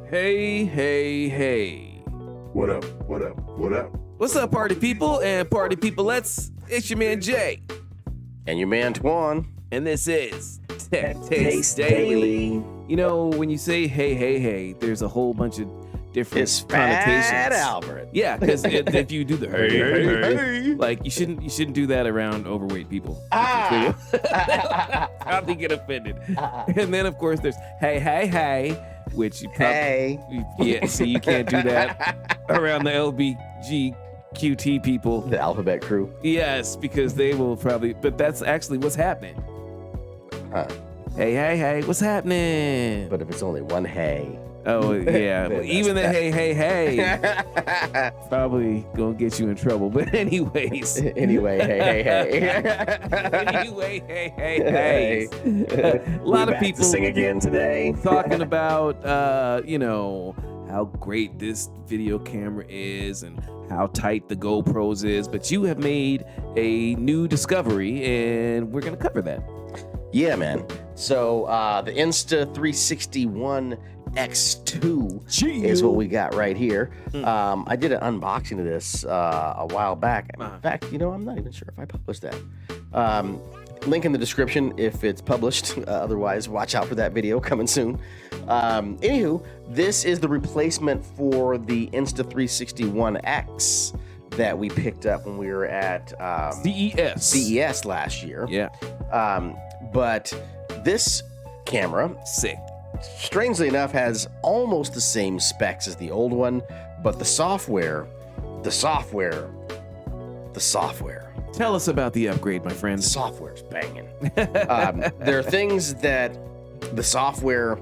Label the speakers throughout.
Speaker 1: Hey, hey, hey.
Speaker 2: What up? What up? What up?
Speaker 1: What's up, party people and party peopleettes? It's your man Jay.
Speaker 3: And your man Twan.
Speaker 1: And this is Tech Taste Daily. You know, when you say hey, hey, hey, there's a whole bunch of different
Speaker 3: It's
Speaker 1: connotations.
Speaker 3: Fat Albert.
Speaker 1: Yeah, because if you do the hey, hey, hey, like you shouldn't do that around overweight people. Probably get offended. And then of course there's hey, hey, hey, which you probably yeah. See, you can't do that around the LBGQT people,
Speaker 3: The alphabet crew.
Speaker 1: Yes, because they will probably. But that's actually what's happening.
Speaker 3: Huh.
Speaker 1: Hey, hey, hey, what's happening?
Speaker 3: But if it's only one hey.
Speaker 1: Oh, yeah. Well, even the hey, hey, hey probably gonna get you in trouble. But anyways.
Speaker 3: Anyway, hey, hey, hey.
Speaker 1: Anyway, hey, hey, hey. A lot of people
Speaker 3: sing again today.
Speaker 1: talking about, how great this video camera is and how tight the GoPros is. But you have made a new discovery, and we're gonna cover that.
Speaker 3: Yeah, man. So the Insta360 One X2 is what we got right here. I did an unboxing of this a while back. In fact, I'm not even sure if I published that. Link in the description if it's published. Otherwise, watch out for that video coming soon. Anywho, this is the replacement for the Insta360 One X that we picked up when we were at CES last year.
Speaker 1: Yeah.
Speaker 3: But this camera,
Speaker 1: Sick.
Speaker 3: strangely enough, has almost the same specs as the old one, but the software.
Speaker 1: Tell us about the upgrade, my friend.
Speaker 3: The software's banging. There are things that the software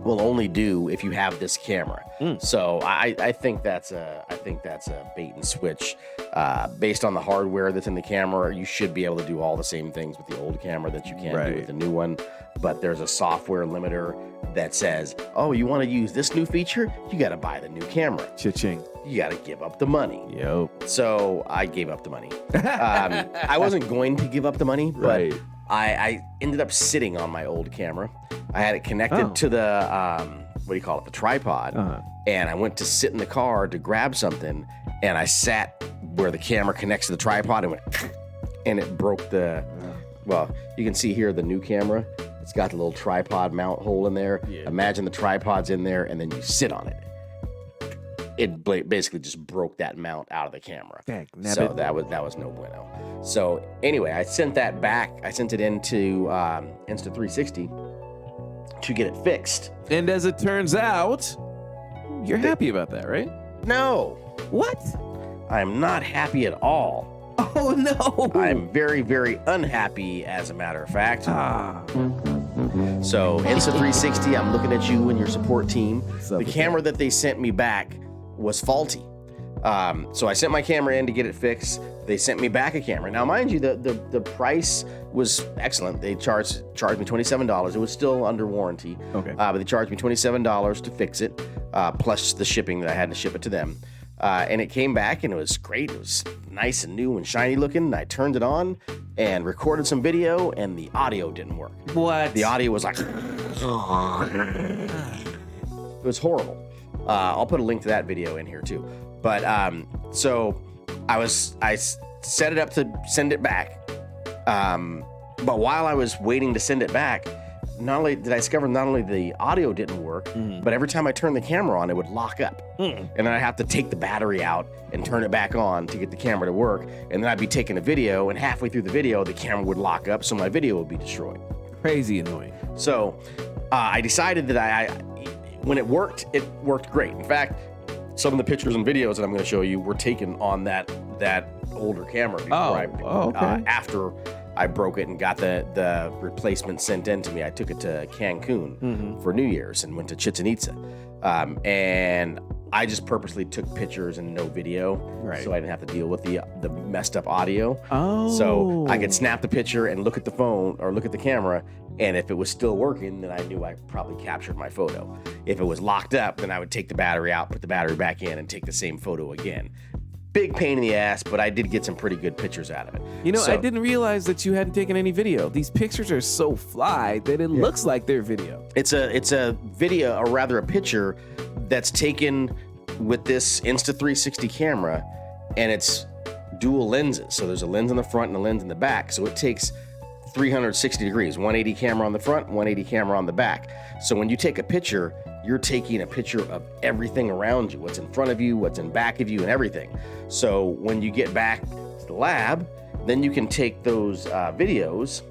Speaker 3: will only do if you have this camera. So I think that's a bait and switch. Based on the hardware that's in the camera, you should be able to do all the same things with the old camera that you can't do with the new one. But there's a software limiter that says, oh, you want to use this new feature? You got to buy the new camera.
Speaker 1: Cha-ching.
Speaker 3: You got to give up the money.
Speaker 1: Yep.
Speaker 3: So I gave up the money. I wasn't going to give up the money, but I ended up sitting on my old camera. I had it connected to the, the tripod. And I went to sit in the car to grab something, and I sat where the camera connects to the tripod and went, and it broke the, well, you can see here the new camera. It's got the little tripod mount hole in there. Yeah. Imagine the tripod's in there, and then you sit on it. It basically just broke that mount out of the camera. So that was no bueno. So anyway, I sent that back. I sent it into Insta360 to get it fixed.
Speaker 1: And as it turns out, you're happy about that, right?
Speaker 3: No.
Speaker 1: What?
Speaker 3: I'm not happy at all.
Speaker 1: Oh, no.
Speaker 3: I'm very, very unhappy, as a matter of fact. So, Insta360, I'm looking at you and your support team. The camera that they sent me back was faulty. So I sent my camera in to get it fixed. They sent me back a camera. Now, mind you, the price was excellent. They charged me $27. It was still under warranty.
Speaker 1: Okay.
Speaker 3: But they charged me $27 to fix it, plus the shipping that I had to ship it to them. And it came back and it was great. It was nice and new and shiny looking. And I turned it on and recorded some video, and the audio didn't work.
Speaker 1: What?
Speaker 3: The audio was like, it was horrible. I'll put a link to that video in here too. But so I set it up to send it back. But while I was waiting to send it back, not only did I discover not only the audio didn't work, but every time I turned the camera on, it would lock up. And then I'd have to take the battery out and turn it back on to get the camera to work. And then I'd be taking a video, and halfway through the video, the camera would lock up, so my video would be destroyed.
Speaker 1: Crazy annoying.
Speaker 3: So I decided that when it worked great. In fact, some of the pictures and videos that I'm going to show you were taken on that older camera before after I broke it and got the replacement sent in to me. I took it to Cancun for New Year's and went to Chichen Itza. And I just purposely took pictures and no video, so I didn't have to deal with the messed up audio. So I could snap the picture and look at the phone or look at the camera, and if it was still working, then I knew I probably captured my photo. If it was locked up, then I would take the battery out, put the battery back in, and take the same photo again. Big pain in the ass, but I did get some pretty good pictures out of it.
Speaker 1: I didn't realize that you hadn't taken any video. These pictures are so fly that it looks like they're video.
Speaker 3: It's a video, or rather a picture that's taken with this Insta360 camera, and it's dual lenses. So there's a lens in the front and a lens in the back. So it takes 360 degrees, 180 camera on the front, 180 camera on the back. So when you take a picture, you're taking a picture of everything around you, what's in front of you, what's in back of you, and everything. So when you get back to the lab, then you can take those videos,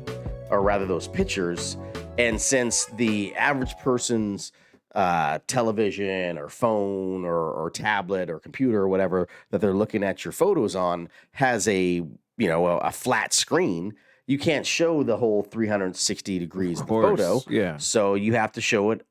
Speaker 3: or rather those pictures, and since the average person's television or phone or tablet or computer or whatever that they're looking at your photos on has a flat screen, you can't show the whole 360 degrees of the photo.
Speaker 1: Yeah.
Speaker 3: So you have to show it,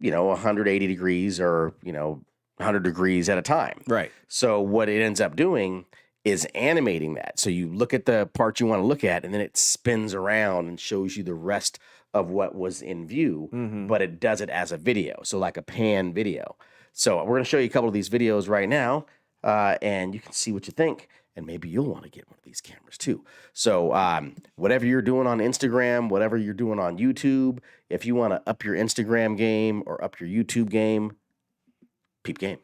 Speaker 3: 180 degrees or 100 degrees at a time.
Speaker 1: Right.
Speaker 3: So what it ends up doing is animating that. So you look at the part you want to look at, and then it spins around and shows you the rest of what was in view, but it does it as a video, so like a pan video. So we're going to show you a couple of these videos right now, and you can see what you think, and maybe you'll want to get one of these cameras too. So whatever you're doing on Instagram, whatever you're doing on YouTube, if you want to up your Instagram game or up your YouTube game, peep game.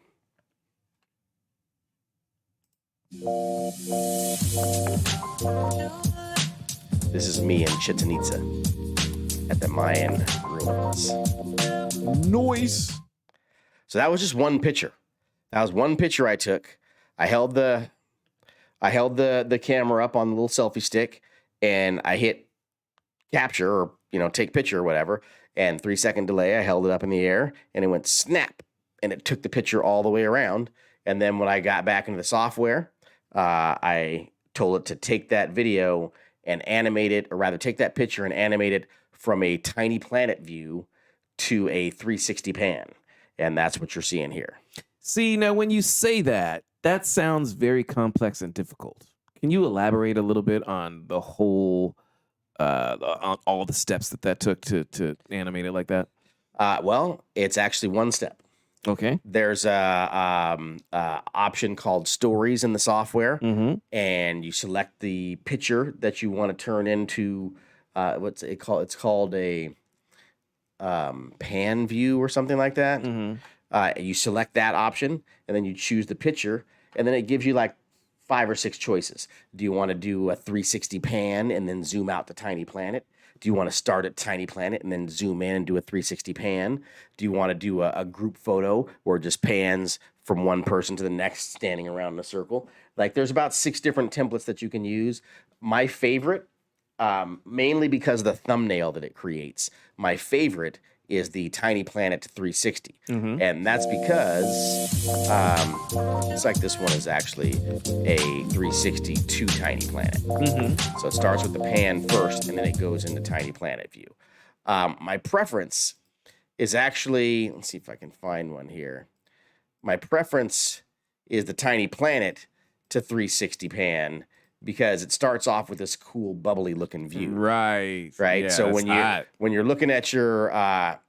Speaker 3: This is me in Chichen Itza at the Mayan ruins.
Speaker 1: Noise.
Speaker 3: So that was just one picture. That was one picture I took. I held the camera up on the little selfie stick, and I hit capture or take picture or whatever. And 3-second delay, I held it up in the air, and it went snap, and it took the picture all the way around. And then when I got back into the software, I told it to take that video and animate it, or rather take that picture and animate it from a tiny planet view to a 360 pan. And that's what you're seeing here.
Speaker 1: See, now when you say that, that sounds very complex and difficult. Can you elaborate a little bit on the whole, on all the steps that took to animate it like that?
Speaker 3: Well, it's actually one step.
Speaker 1: Okay.
Speaker 3: There's a option called Stories in the software, and you select the picture that you want to turn into. What's it called? It's called a pan view or something like that. You select that option, and then you choose the picture, and then it gives you like 5 or 6 choices. Do you want to do a 360 pan and then zoom out to tiny planet? Do you want to start at tiny planet and then zoom in and do a 360 pan? Do you want to do a group photo where it just pans from one person to the next standing around in a circle? Like there's about 6 different templates that you can use. My favorite, mainly because of the thumbnail that it creates, my favorite is the tiny planet to 360. And that's because it's like this one is actually a 360 to tiny planet. So it starts with the pan first, and then it goes into tiny planet view. My preference is actually, let's see if I can find one here. My preference is the tiny planet to 360 pan, because it starts off with this cool bubbly looking view.
Speaker 1: Right.
Speaker 3: Yeah, so when you're looking at your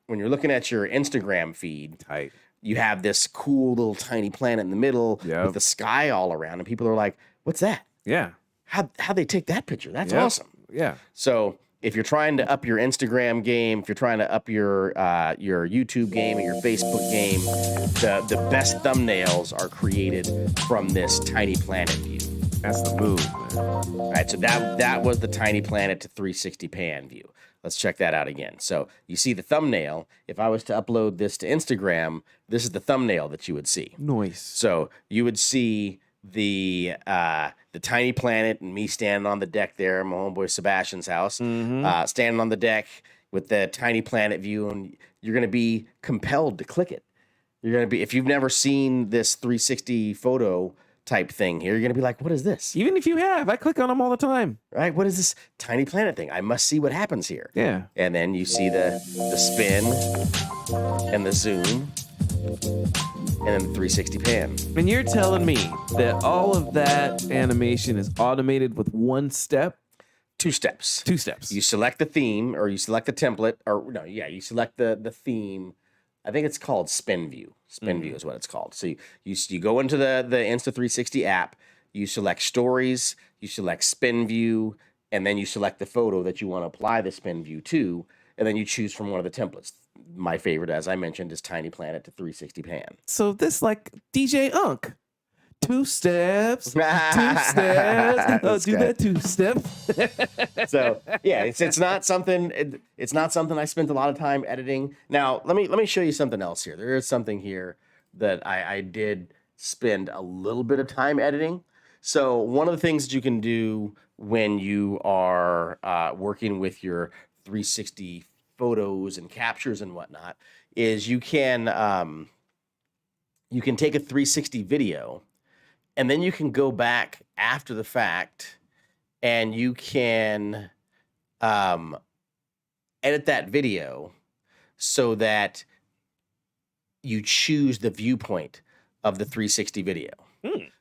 Speaker 3: Instagram feed,
Speaker 1: tight,
Speaker 3: you have this cool little tiny planet in the middle with the sky all around, and people are like, "What's that?
Speaker 1: Yeah.
Speaker 3: How'd they take that picture? That's awesome."
Speaker 1: Yeah.
Speaker 3: So if you're trying to up your Instagram game, if you're trying to up your YouTube game and your Facebook game, the best thumbnails are created from this tiny planet view.
Speaker 1: That's the move, man.
Speaker 3: All right, so that was the tiny planet to 360 pan view. Let's check that out again. So you see the thumbnail. If I was to upload this to Instagram, this is the thumbnail that you would see.
Speaker 1: Nice.
Speaker 3: So you would see the tiny planet and me standing on the deck there at my homeboy Sebastian's house, standing on the deck with the tiny planet view, and you're going to be compelled to click it. You're going to be, if you've never seen this 360 photo type thing here, you're going to be like, what is this?
Speaker 1: Even if you have, I click on them all the time.
Speaker 3: Right? What is this tiny planet thing? I must see what happens here.
Speaker 1: Yeah.
Speaker 3: And then you see the spin and the zoom and then the 360 pan.
Speaker 1: And you're telling me that all of that animation is automated with one step?
Speaker 3: 2 steps.
Speaker 1: 2 steps.
Speaker 3: You select the theme, or you select the template, or no, yeah, you select the theme. I think it's called Spin View. Spin View is what it's called. So you go into the Insta360 app, you select Stories, you select Spin View, and then you select the photo that you want to apply the Spin View to, and then you choose from one of the templates. my favorite, as I mentioned, is Tiny Planet to 360 pan.
Speaker 1: So this like DJ Unk. 2 steps, 2 steps. Oh, do that 2 step.
Speaker 3: So yeah, it's not something I spent a lot of time editing. Now let me show you something else here. There is something here that I did spend a little bit of time editing. So one of the things that you can do when you are working with your 360 photos and captures and whatnot is you can take a 360 video. And then you can go back after the fact and you can edit that video so that you choose the viewpoint of the 360 video.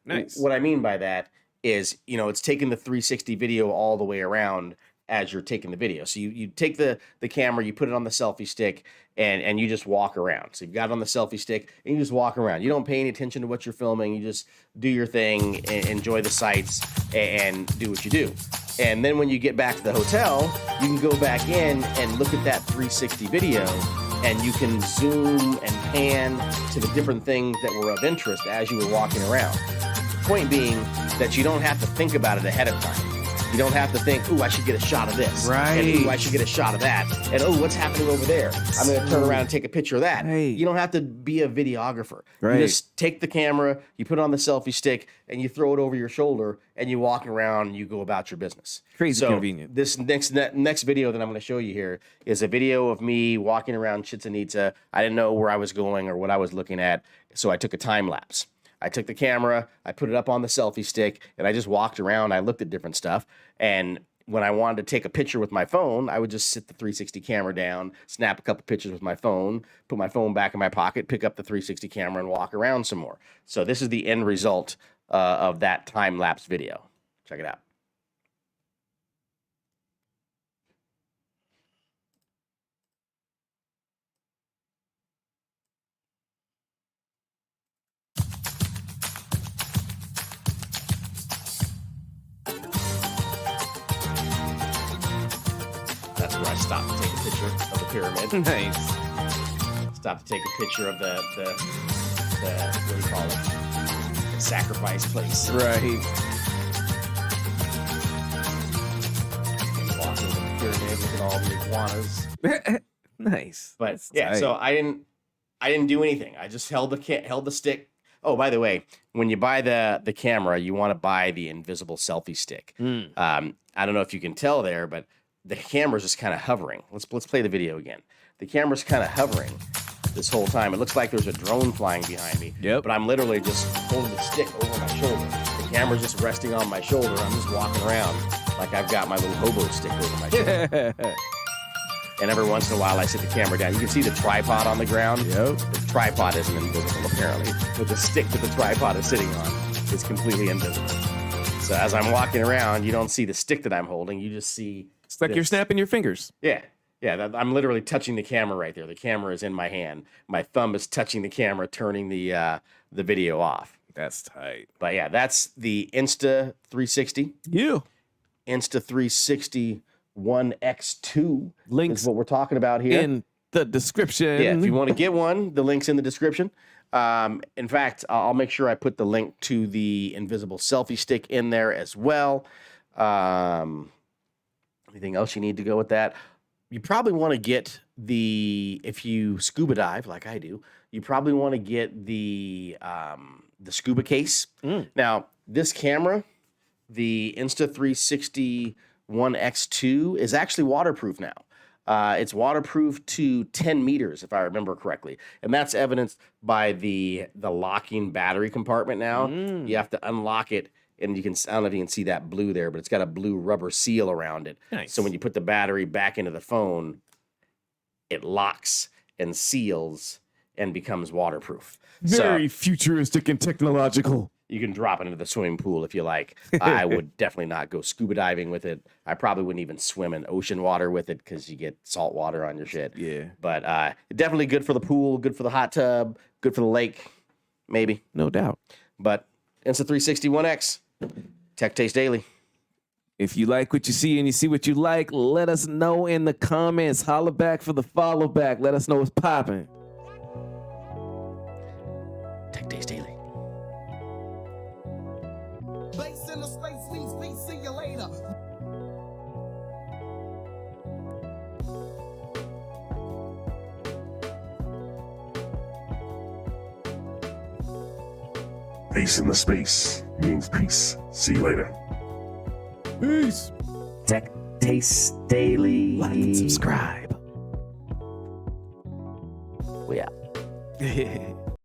Speaker 1: Nice.
Speaker 3: What I mean by that is, it's taking the 360 video all the way around as you're taking the video. So you take the camera, you put it on the selfie stick, and you just walk around. So you've got it on the selfie stick, and you just walk around. You don't pay any attention to what you're filming. You just do your thing, and enjoy the sights, and do what you do. And then when you get back to the hotel, you can go back in and look at that 360 video, and you can zoom and pan to the different things that were of interest as you were walking around. Point being that you don't have to think about it ahead of time. You don't have to think, ooh, I should get a shot of this.
Speaker 1: Right.
Speaker 3: And ooh, I should get a shot of that. And oh, what's happening over there? I'm going to turn around and take a picture of that.
Speaker 1: Right.
Speaker 3: You don't have to be a videographer.
Speaker 1: Right.
Speaker 3: You just take the camera, you put it on the selfie stick, and you throw it over your shoulder, and you walk around and you go about your business.
Speaker 1: Crazy convenient.
Speaker 3: This next video that I'm going to show you here is a video of me walking around Chichen Itza. I didn't know where I was going or what I was looking at, so I took a time lapse. I took the camera, I put it up on the selfie stick, and I just walked around. I looked at different stuff, and when I wanted to take a picture with my phone, I would just sit the 360 camera down, snap a couple pictures with my phone, put my phone back in my pocket, pick up the 360 camera, and walk around some more. So this is the end result of that time-lapse video. Check it out. That's where I stopped to take a picture of the pyramid.
Speaker 1: Nice.
Speaker 3: Stopped to take a picture of the what do you call it? The sacrifice place.
Speaker 1: Right.
Speaker 3: Walking over the pyramid, look at all the iguanas.
Speaker 1: Nice.
Speaker 3: But
Speaker 1: That's
Speaker 3: yeah,
Speaker 1: tight.
Speaker 3: so I didn't do anything. I just held the stick. Oh, by the way, when you buy the camera, you want to buy the invisible selfie stick. I don't know if you can tell there, but the camera's just kind of hovering. Let's play the video again. The camera's kind of hovering this whole time. It looks like there's a drone flying behind me.
Speaker 1: Yep.
Speaker 3: But I'm literally just holding the stick over my shoulder. The camera's just resting on my shoulder. I'm just walking around like I've got my little hobo stick over my shoulder. And every once in a while, I sit the camera down. You can see the tripod on the ground.
Speaker 1: Yep.
Speaker 3: The tripod isn't invisible, apparently. But the stick that the tripod is sitting on is completely invisible. So as I'm walking around, you don't see the stick that I'm holding. You just see...
Speaker 1: It's like you're snapping your fingers.
Speaker 3: Yeah. I'm literally touching the camera right there. The camera is in my hand. My thumb is touching the camera, turning the video off.
Speaker 1: That's tight.
Speaker 3: But yeah, that's the Insta360.
Speaker 1: Yeah.
Speaker 3: Insta360 One X2
Speaker 1: Links
Speaker 3: is what we're talking about here.
Speaker 1: in the description.
Speaker 3: Yeah, if you want to get one, the link's in the description. In fact, I'll make sure I put the link to the invisible selfie stick in there as well. Anything else you need to go with that? You probably want to get if you scuba dive like I do, you probably want to get the scuba case. Now, this camera, the Insta360 One X2, is actually waterproof now. It's waterproof to 10 meters, if I remember correctly. And that's evidenced by the locking battery compartment now. You have to unlock it, and you can, I don't know if you can see that blue there, but it's got a blue rubber seal around it.
Speaker 1: Nice.
Speaker 3: So when you put the battery back into the phone, it locks and seals and becomes waterproof.
Speaker 1: Very futuristic and technological.
Speaker 3: You can drop it into the swimming pool if you like. I would definitely not go scuba diving with it. I probably wouldn't even swim in ocean water with it because you get salt water on your shit.
Speaker 1: Yeah.
Speaker 3: But definitely good for the pool, good for the hot tub, good for the lake, maybe.
Speaker 1: No doubt.
Speaker 3: But Insta360 One X, Tech Taste Daily.
Speaker 1: If you like what you see and you see what you like, let us know in the comments. Holla back for the follow back. Let us know what's popping.
Speaker 3: Tech Days Daily.
Speaker 4: Base in the space means peace. See you later.
Speaker 2: Ace in the space means peace. See you later.
Speaker 1: Peace.
Speaker 5: Tech Taste Daily.
Speaker 1: Like and subscribe.
Speaker 5: We out.